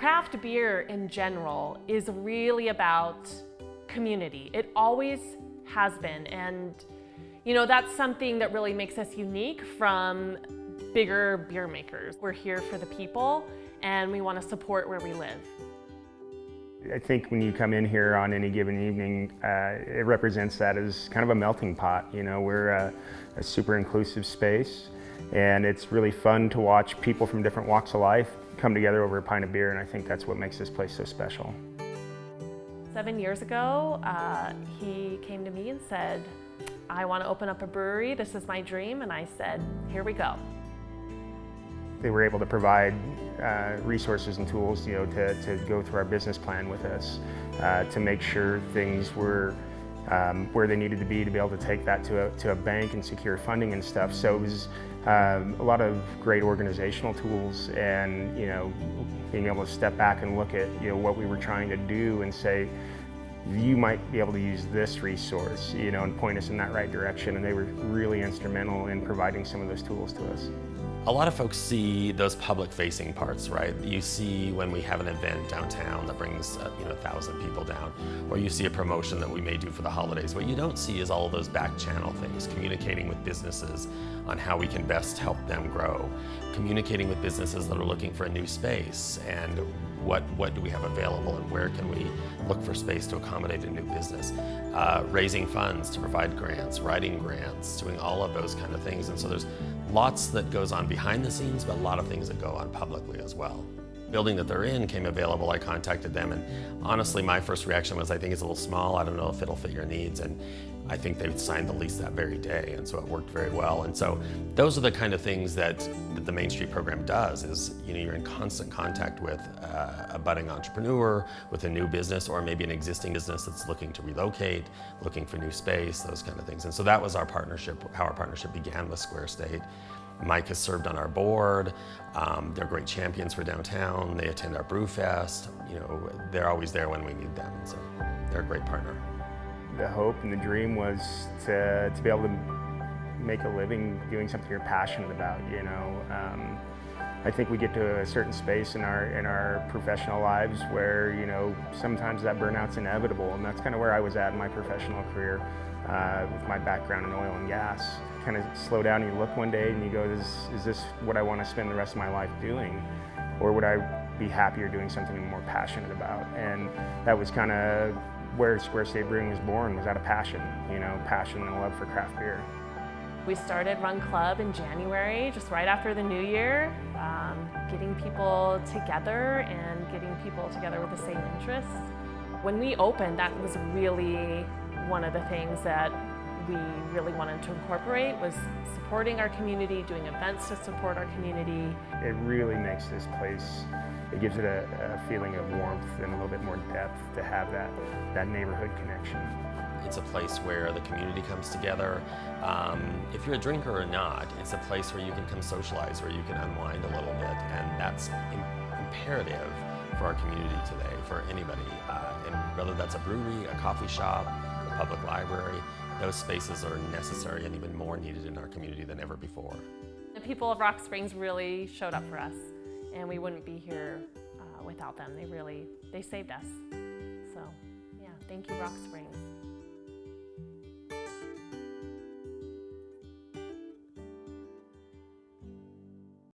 Craft beer in general is really about community. It always has been, and you know, that's something that really makes us unique from bigger beer makers. We're here for the people, and we want to support where we live. I think when you come in here on any given evening, it represents that as kind of a melting pot. You know, we're a super inclusive space, and it's really fun to watch people from different walks of life come together over a pint of beer, and I think that's what makes this place so special. 7 years ago, he came to me and said, I want to open up a brewery, this is my dream, and I said, here we go. They were able to provide resources and tools, you know, to go through our business plan with us, to make sure things were where they needed to be able to take that to a bank and secure funding and stuff. So it was a lot of great organizational tools, and you know, being able to step back and look at, you know, what we were trying to do and say, you might be able to use this resource, you know, and point us in that right direction. And they were really instrumental in providing some of those tools to us. A lot of folks see those public-facing parts, right? You see when we have an event downtown that brings 1,000 people down, or you see a promotion that we may do for the holidays. What you don't see is all of those back-channel things, communicating with businesses on how we can best help them grow, communicating with businesses that are looking for a new space, and what do we have available, and where can we look for space to accommodate a new business, raising funds to provide grants, writing grants, doing all of those kind of things. And so there's lots that goes on behind the scenes, but a lot of things that go on publicly as well. Building that they're in came available, I contacted them, and honestly my first reaction was, I think it's a little small, I don't know if it'll fit your needs, and I think they signed the lease that very day, and so it worked very well. And so those are the kind of things that the Main Street program does, is, you know, you're in constant contact with a budding entrepreneur, with a new business, or maybe an existing business that's looking to relocate, looking for new space, those kind of things. And so that was our partnership, how our partnership began with Square State. Mike has served on our board. They're great champions for downtown. They attend our Brew Fest. You know, they're always there when we need them. So they're a great partner. The hope and the dream was to be able to make a living doing something you're passionate about. You know, I think we get to a certain space in our professional lives where, you know, sometimes that burnout's inevitable, and that's kind of where I was at in my professional career with my background in oil and gas. Kind of slow down and you look one day and you go, is this what I want to spend the rest of my life doing? Or would I be happier doing something I'm more passionate about? And that was kind of where Square State Brewing was born, was out of passion, you know, passion and a love for craft beer. We started Run Club in January, just right after the new year, getting people together and getting people together with the same interests. When we opened, that was really one of the things that we really wanted to incorporate, was supporting our community, doing events to support our community. It really makes this place, it gives it a feeling of warmth and a little bit more depth to have that neighborhood connection. It's a place where the community comes together. If you're a drinker or not, it's a place where you can come socialize, where you can unwind a little bit, and that's imperative for our community today, for anybody. And whether that's a brewery, a coffee shop, a public library, those spaces are necessary and even more needed in our community than ever before. The people of Rock Springs really showed up for us, and we wouldn't be here without them. They saved us. So yeah, thank you, Rock Springs.